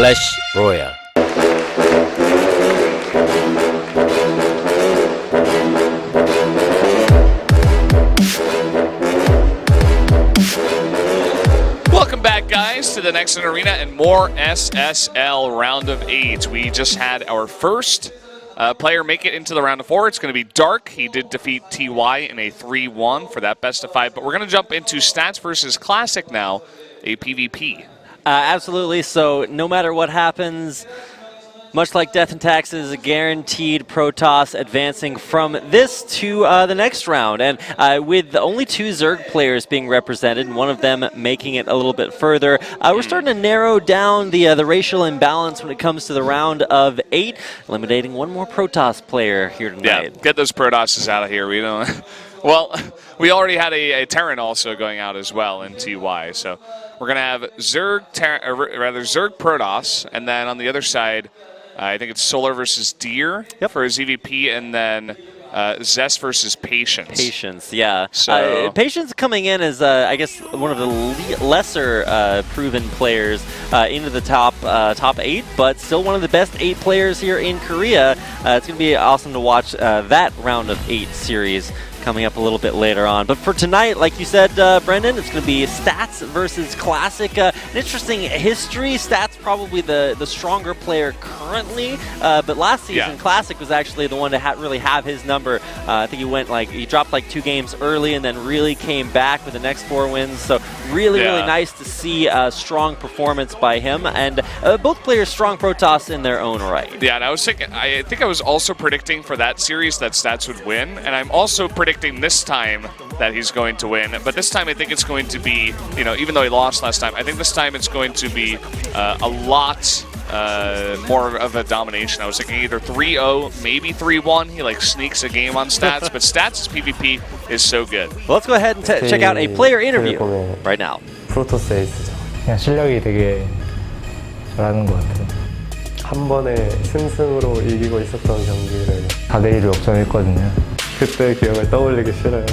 Clash Royale. Welcome back, guys, to the next arena and more SSL Round of 8. We just had our first player make it into the round of 4. It's going to be Dark. He did defeat TY in a 3-1 for that best of 5. But we're going to jump into Stats versus Classic now, a PvP. Absolutely. So no matter what happens, much like Death and Taxes, a guaranteed Protoss advancing from this to the next round. And with only 2 Zerg players being represented, and one of them making it a little bit further, we're starting to narrow down the racial imbalance when it comes to the round of 8, eliminating one more Protoss player here tonight. Yeah, get those Protosses out of here. We don't. Well, we already had a Terran also going out as well in TY, so we're gonna have Zerg Protoss, and then on the other side, I think it's Solar versus Deer for his EVP, and then Zest versus Patience. Patience, yeah. So Patience coming in as, I guess, one of the lesser proven players into the top 8, but still one of the best 8 players here in Korea. It's going to be awesome to watch that round of 8 series coming up a little bit later on. But for tonight, like you said, Brendan, it's going to be Stats versus Classic. An interesting history. Stats probably the stronger player currently, but last season Classic was actually the one to really have his number. I think he dropped like 2 games early and then really came back with the next 4 wins. So really nice to see a strong performance by him, and both players strong Protoss in their own right. Yeah, and I think I was also predicting for that series that Stats would win, and I'm also predicting this time that he's going to win. But this time I think it's going to be, even though he lost last time, I think this time it's going to be a lot more of a domination. I was thinking either 3-0, maybe 3-1. He sneaks a game on Stats, but Stats' PvP is so good. Well, let's go ahead and check out a player interview right now. 프로토스 에이스죠. 그냥 실력이 되게 잘하는 것 같아요. 한 번에 승승으로 이기고 있었던 경기를 4대1로 역전했거든요. 그때 기억을 떠올리기 싫어요.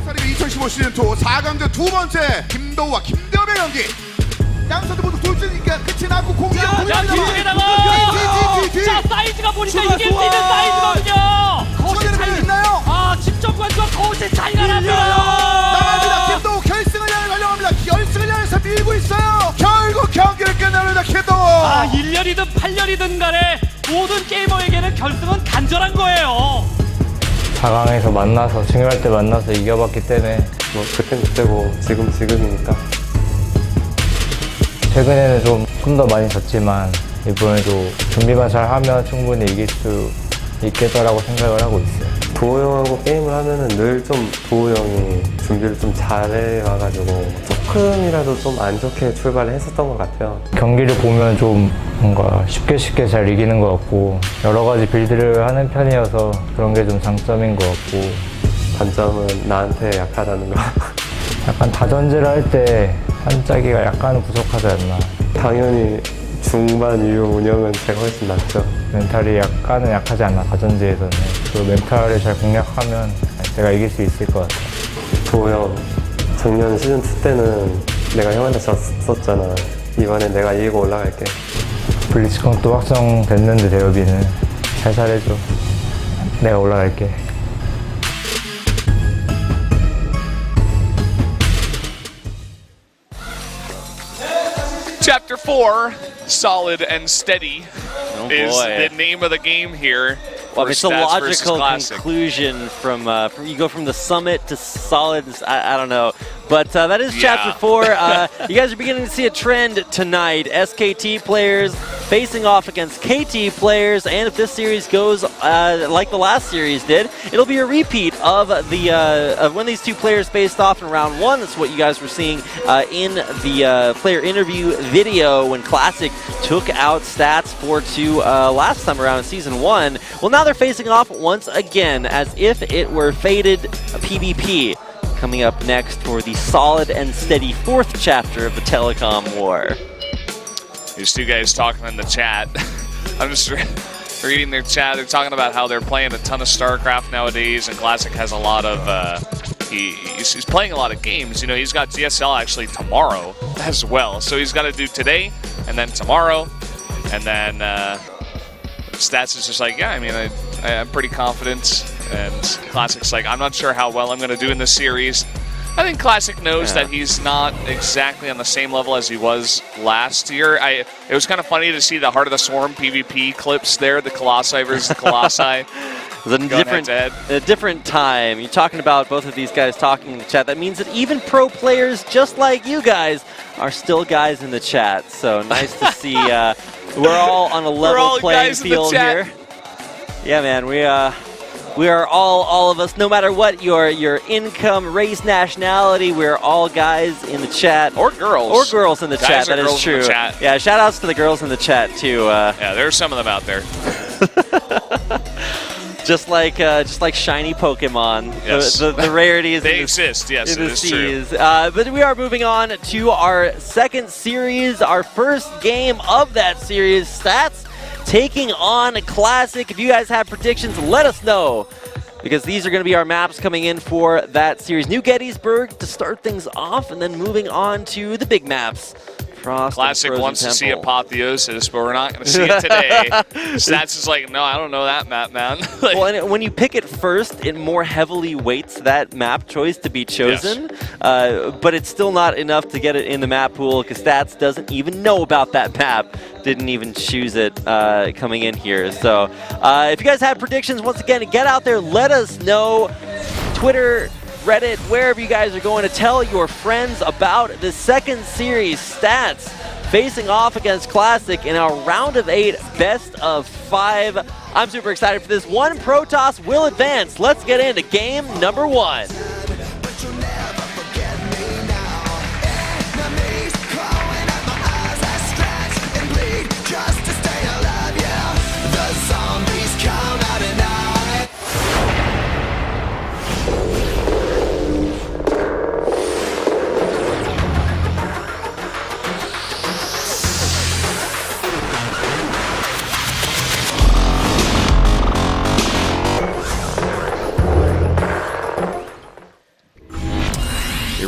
2015 시즌2 4강전 두 번째 김도우와 김대엽의 경기. 양 선수 모두 돌진이니까 끝이 나고 공격 자, 사이즈가 보니까 이길 수 있는 사이즈거든요. 거기에 차이 있나요? 집정관과 거기에 차이가 납니다. 나갑니다. 김도우 결승을 향해 달려갑니다. 결승을 향해서 밀고 있어요. 결국 경기를 끝냅니다. 김도우. 1년이든 8년이든 간에 모든 게이머에게는 결승은 간절한 거예요. 4강에서 만나서 중요할 때 만나서 이겨봤기 때문에 뭐 그땐 그때고 지금이니까. 최근에는 조금 더 많이 졌지만 이번에도 준비만 잘하면 충분히 이길 수 있겠다라고 생각을 하고 있어요. 도호 형하고 게임을 하면은 늘 좀 도호 형이 준비를 좀 잘해 와가지고 조금이라도 좀 안 좋게 출발을 했었던 것 같아요. 경기를 보면 좀 뭔가 쉽게 잘 이기는 것 같고 여러 가지 빌드를 하는 편이어서 그런 게 좀 장점인 것 같고, 단점은 나한테 약하다는 거. 약간 다전제를 할 때 한짜기가 약간은 부족하지 않나. 당연히 중반 이후 운영은 제가 훨씬 낫죠. 멘탈이 약간은 약하지 않나, 다전제에서는. 그 멘탈을 잘 공략하면 제가 이길 수 있을 것 같아요. 도호 형, 작년 시즌2 때는 내가 형한테 졌었잖아. 이번엔 내가 이기고 올라갈게. 블리츠컨 또 확정됐는데 대여비는 잘 잘해줘. 내가 올라갈게. Chapter 4, Solid and Steady, is the name of the game here. Well, it's a logical conclusion from you go from the summit to solid. I don't know, but that is Chapter 4. You guys are beginning to see a trend tonight. SKT players facing off against KT players, and if this series goes like the last series did, it'll be a repeat of the of when these 2 players faced off in round 1. That's what you guys were seeing in the player interview video when Classic took out Stats 4-2 last time around in Season 1. Well, now they're facing off once again as if it were fated PvP. Coming up next for the solid and steady 4th chapter of the Telecom War. These 2 guys talking in the chat. I'm just reading their chat. They're talking about how they're playing a ton of StarCraft nowadays, and Classic has a lot of he's playing a lot of games. He's got GSL actually tomorrow as well. So he's got to do today, and then tomorrow, and then Stats is just like, yeah, I mean, I'm pretty confident, and Classic's like, I'm not sure how well I'm going to do in this series. I think Classic knows that he's not exactly on the same level as he was last year. It was kind of funny to see the Heart of the Swarm PvP clips there, the Colossi versus the Colossi. It was a different time. You're talking about both of these guys talking in the chat. That means that even pro players, just like you guys, are still guys in the chat. So nice to see we're all on a level playing field here. Yeah, man, we are all of us, no matter what your income, race, nationality, we're all guys in the chat. Or girls. Or girls in the chat, that is true. Yeah, shout outs to the girls in the chat too. Yeah, there's some of them out there. Just like shiny Pokemon. Yes. The rarities they exist, yes, in it the is seas. true. But we are moving on to our second series, our first game of that series. Stats taking on Classic. If you guys have predictions, let us know, because these are going to be our maps coming in for that series. New Gettysburg to start things off, and then moving on to the big maps. Frost Classic wants to see Apotheosis, but we're not going to see it today. Stats is like, no, I don't know that map, man. Like, well, and when you pick it first, it more heavily weights that map choice to be chosen, but it's still not enough to get it in the map pool, because Stats doesn't even know about that map. Didn't even choose it coming in here. So if you guys have predictions, once again, get out there, let us know. Twitter, Reddit, wherever you guys are going, to tell your friends about the second series. Stats facing off against Classic in our round of 8 best of 5. I'm super excited for this. One Protoss will advance. Let's get into game number 1.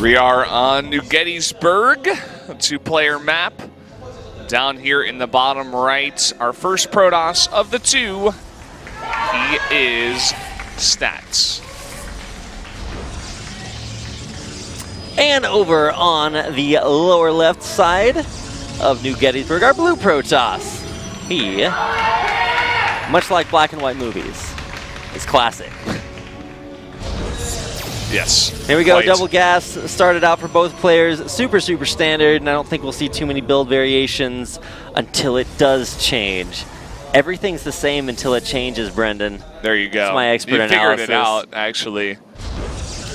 We are on New Gettysburg, a 2-player map. Down here in the bottom right, our first Protoss of the 2, he is Stats. And over on the lower left side of New Gettysburg, our blue Protoss. He, much like black and white movies, is Classic. Yes. Here we go, quite. double gas started out for both players. Super standard, and I don't think we'll see too many build variations until it does change. Everything's the same until it changes, Brendan. There you go. That's my expert analysis. You figured it out, actually.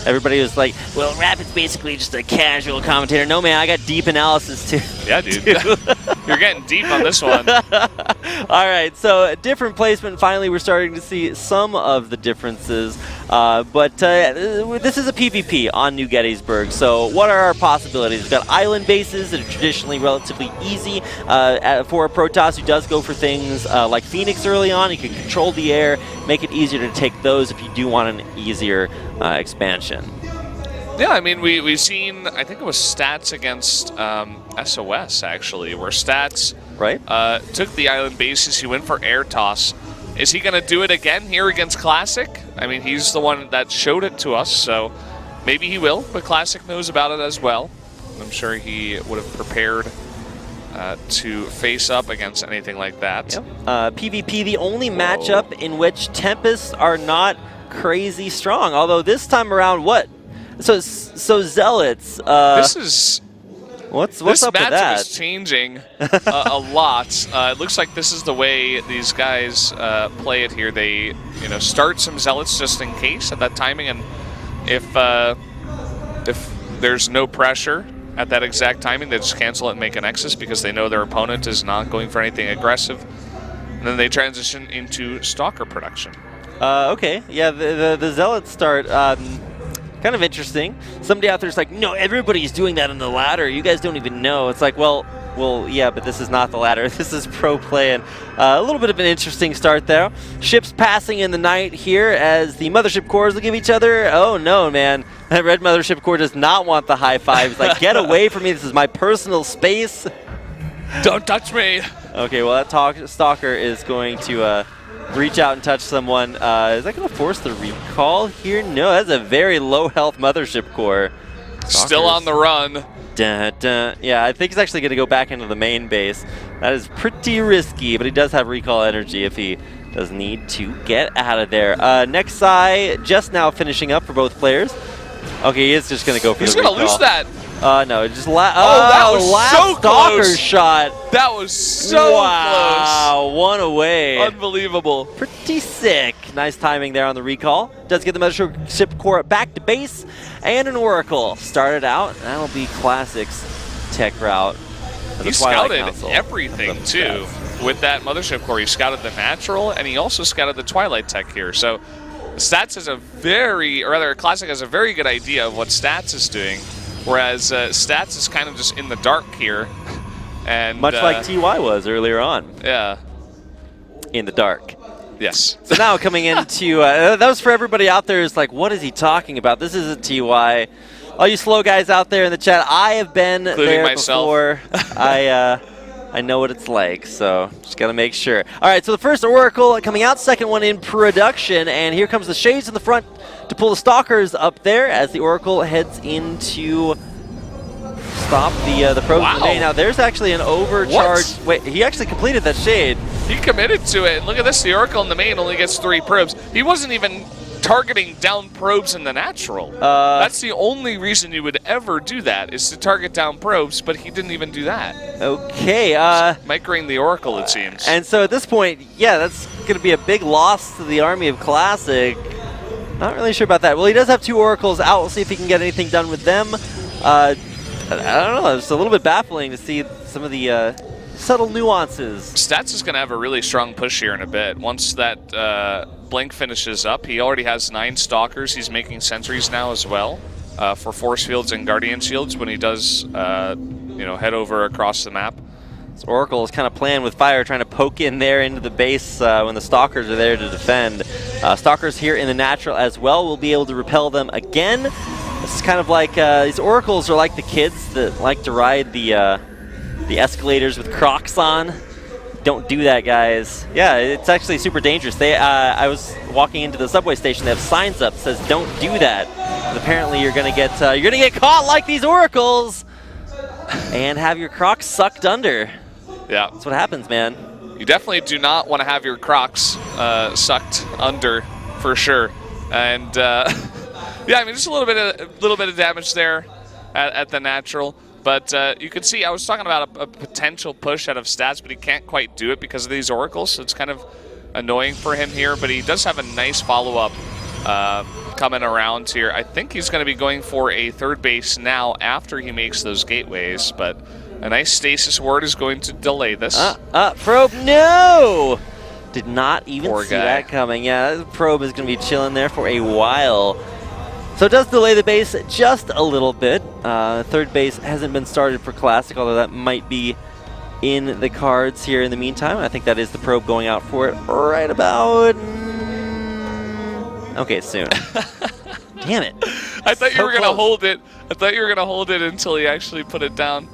Everybody was like, well, Rapid's basically just a casual commentator. No, man, I got deep analysis, too. Yeah, dude. You're getting deep on this one. All right, so different placement. Finally, we're starting to see some of the differences. But this is a PvP on New Gettysburg. So what are our possibilities? We've got island bases that are traditionally relatively easy for a Protoss who does go for things like Phoenix early on. You can control the air, make it easier to take those if you do want an easier expansion. Yeah, I mean, we've seen, I think it was Stats against SOS, actually, where Stats took the island bases. He went for air toss. Is he going to do it again here against Classic? I mean, he's the one that showed it to us, so maybe he will, but Classic knows about it as well. I'm sure he would have prepared to face up against anything like that. Yep. PvP, the only matchup in which Tempests are not crazy strong, although this time around, what? So Zealots. This is... What's this up with that? matchup is changing a lot. It looks like this is the way these guys play it here. They, start some Zealots just in case at that timing, and if there's no pressure at that exact timing, they just cancel it and make a Nexus because they know their opponent is not going for anything aggressive. And then they transition into Stalker production. Okay, yeah, the Zealots start. Kind of interesting. Somebody out there's like, no, everybody's doing that on the ladder. You guys don't even know. It's like, well, yeah, but this is not the ladder. This is pro play, and a little bit of an interesting start there. Ships passing in the night here as the Mothership cores will give each other. Oh no, man! That red Mothership core does not want the high fives. Like, get away from me. This is my personal space. Don't touch me. Okay, well, that Stalker is going to reach out and touch someone. Is that going to force the recall here? No, that's a very low health Mothership Core. Still on the run. Dun, dun. Yeah, I think he's actually going to go back into the main base. That is pretty risky, but he does have recall energy if he does need to get out of there. Nexai just now finishing up for both players. Okay, he is just going to go for the recall. He's going to lose that. No, just that was last so Stalker close. shot. That was so Wow, one away. Unbelievable. Pretty sick. Nice timing there on the recall. Does get the Mothership Core back to base. And an Oracle. Started out. That'll be Classic's tech route. He scouted everything, too, with that Mothership Core. He scouted the natural, and he also scouted the Twilight tech here. So Stats has Classic has a very good idea of what Stats is doing, whereas Stats is kind of just in the dark here. And much like TY was earlier on. Yeah. In the dark. Yes. So now coming into, that was for everybody out there is like, what is he talking about? This isn't TY. All you slow guys out there in the chat, I have been there before. I know what it's like, so just got to make sure. All right, so the first Oracle coming out, second one in production, and here comes the Shades in the front to pull the Stalkers up there as the Oracle heads into stop the probes. Wow. Now there's actually an overcharge. Wait, he actually completed that Shade. He committed to it. Look at this, the Oracle in the main only gets 3 probes. He wasn't even targeting down probes in the natural. That's the only reason you would ever do that, is to target down probes, but he didn't even do that. Okay. Microing the Oracle, it seems. And so at this point, yeah, that's going to be a big loss to the army of Classic. Not really sure about that. Well, he does have 2 Oracles out. We'll see if he can get anything done with them. I don't know. It's a little bit baffling to see some of the subtle nuances. Stats is going to have a really strong push here in a bit. Once that Blink finishes up, he already has 9 Stalkers. He's making sentries now as well for Force Fields and Guardian Shields when he does head over across the map. So Oracle is kind of playing with fire, trying to poke in there into the base when the Stalkers are there to defend. Stalkers here in the natural as well will be able to repel them again. This is kind of like, these Oracles are like the kids that like to ride the escalators with Crocs on. Don't do that, guys. Yeah, it's actually super dangerous. I was walking into the subway station. They have signs up that says "Don't do that." And apparently, you're gonna get caught like these Oracles and have your Crocs sucked under. Yeah, that's what happens, man. You definitely do not want to have your Crocs sucked under, for sure. And yeah, I mean, just a little bit of damage there at the natural. But you can see, I was talking about a potential push out of Stats, but he can't quite do it because of these Oracles, so it's kind of annoying for him here. But he does have a nice follow-up coming around here. I think he's going to be going for a third base now after he makes those gateways, but a nice stasis ward is going to delay this. Probe, no! Did not even Poor see guy. that coming. Yeah, that Probe is going to be chilling there for a while. So it does delay the base just a little bit. Third base hasn't been started for Classic, although that might be in the cards here in the meantime. I think that is the Probe going out for it right about... Okay, soon. Damn it. I thought you were going to hold it. I thought you were going to hold it until he actually put it down.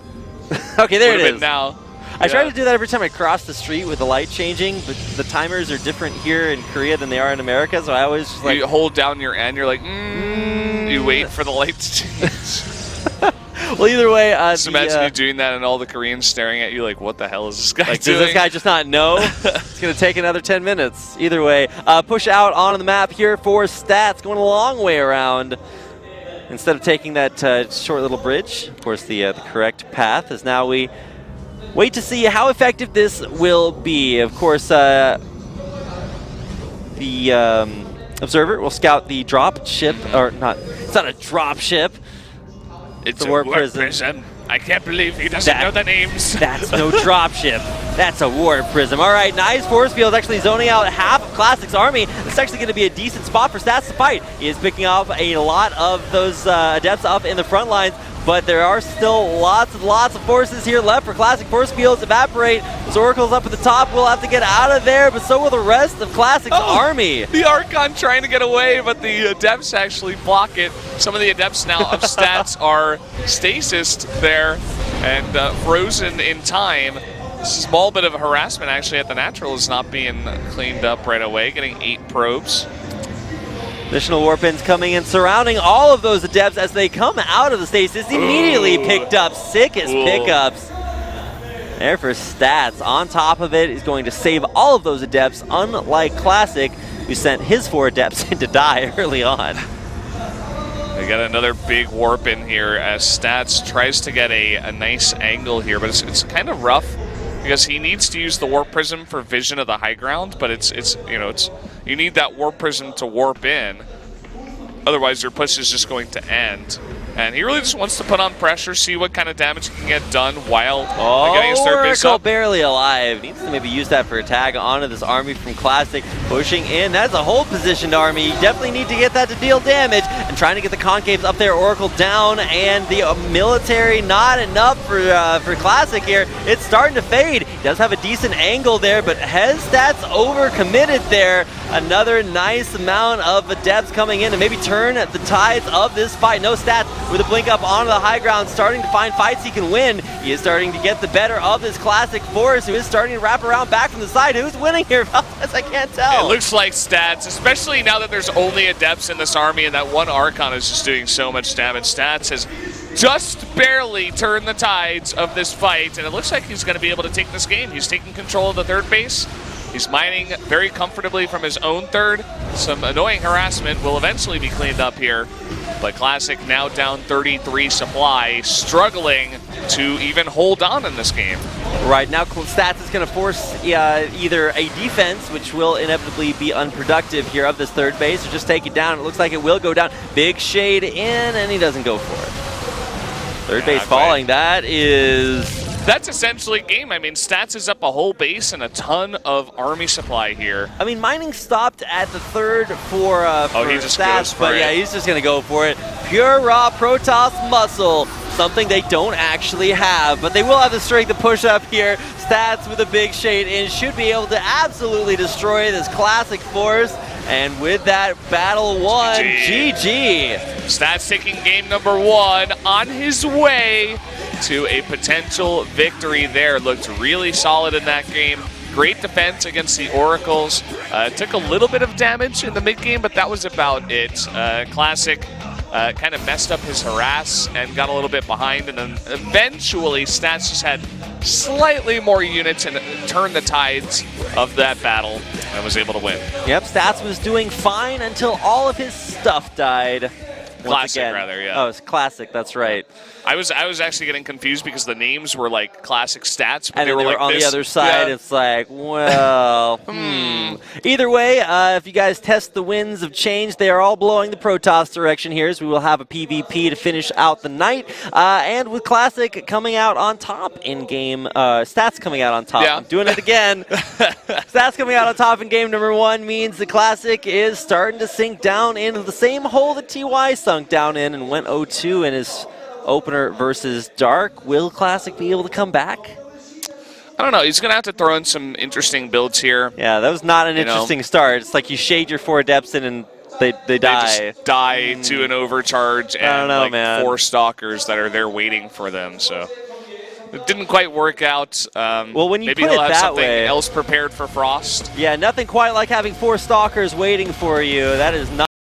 Okay, there it is. Now. I try to do that every time I cross the street with the light changing, but the timers are different here in Korea than they are in America, so I always just like... You hold down your end, you're like, you wait for the light to change. Well, either way... Just imagine you doing that and all the Koreans staring at you like, what the hell is this guy doing? Does this guy just not know? It's going to take another 10 minutes. Either way, push out on the map here for Stats, going a long way around. Instead of taking that short little bridge, of course, the correct path is now we... Wait to see how effective this will be. Of course, the observer will scout the drop ship, or not. It's not a drop ship. It's a warp prism. I can't believe he doesn't know the names. That's no drop ship. That's a warp prism. All right, nice force field actually zoning out half of Classic's army. This is actually going to be a decent spot for Stats to fight. He is picking off a lot of those adepts up in the front lines. But there are still lots of forces here left for Classic. Force fields evaporate. Those Oracles up at the top will have to get out of there, but so will the rest of Classic's army. The Archon trying to get away, but the Adepts actually block it. Some of the Adepts now of Stats are stasised there. And frozen in time. Small bit of harassment actually at the natural is not being cleaned up right away, getting 8 probes. Additional warp-ins coming in, surrounding all of those adepts as they come out of the stasis. Immediately picked up, sickest pickups. There for Stats. On top of it, he's going to save all of those adepts, unlike Classic, who sent his 4 adepts in to die early on. We got another big warp in here as Stats tries to get a nice angle here, but it's kind of rough because he needs to use the warp prism for vision of the high ground, but it's you need that warp prism to warp in. Otherwise, your push is just going to end. And he really just wants to put on pressure, see what kind of damage he can get done while getting his third base up. Barely alive. Needs to maybe use that for a tag onto this army from Classic. Pushing in. That's a hold positioned army. You definitely need to get that to deal damage. And trying to get the concaves up there. Oracle down. And the military not enough for Classic here. It's starting to fade. He does have a decent angle there, but has Stats overcommitted there. Another nice amount of adepts coming in to maybe turn the tides of this fight. No Stats with a blink up onto the high ground, starting to find fights he can win. He is starting to get the better of this Classic force, who is starting to wrap around back from the side. Who's winning here? I can't tell. It looks like Stats, especially now that there's only adepts in this army and that one Archon is just doing so much damage. Stats has just barely turned the tides of this fight, and it looks like he's going to be able to take this game. He's taking control of the third base. He's mining very comfortably from his own third. Some annoying harassment will eventually be cleaned up here. But Classic now down 33 supply, struggling to even hold on in this game. Right now, Stats is going to force either a defense, which will inevitably be unproductive here of this third base, or just take it down. It looks like it will go down. Big shade in, and he doesn't go for it. Third base falling. That's essentially game. I mean, Stats is up a whole base and a ton of army supply here. I mean, mining stopped at the third for he just Stats, goes for but it. yeah, he's just going to go for it. Pure raw Protoss muscle, something they don't actually have, but they will have the strength to push up here. Stats with a big shade in should be able to absolutely destroy this Classic force. And with that, battle won. GG. Stats taking game number 1 on his way to a potential victory there. Looked really solid in that game. Great defense against the Oracles. Took a little bit of damage in the mid-game, but that was about it. Classic kind of messed up his harass and got a little bit behind, and then eventually Stats just had slightly more units and turned the tides of that battle and was able to win. Yep, Stats was doing fine until all of his stuff died. Classic, rather, yeah. Oh, it's Classic, that's right. I was actually getting confused because the names were like Classic Stats, but and they were like on this. the other side. Yeah. It's like, well, Either way, if you guys test the winds of change, they are all blowing the Protoss direction here, as we will have a PvP to finish out the night. And with Classic coming out on top in game, Stats coming out on top. Yeah. I'm doing it again. Stats coming out on top in game number 1 means the Classic is starting to sink down into the same hole that TY sunk down in and went 0-2 in his opener versus Dark. Will Classic be able to come back? I don't know. He's going to have to throw in some interesting builds here. Yeah, that was not an interesting start. It's like you shade your 4 adepts in and they die. They just die to an overcharge and 4 stalkers that are there waiting for them. So it didn't quite work out. Well, when you maybe put he'll it have that something way, else prepared for Frost. Yeah, nothing quite like having 4 stalkers waiting for you. That is not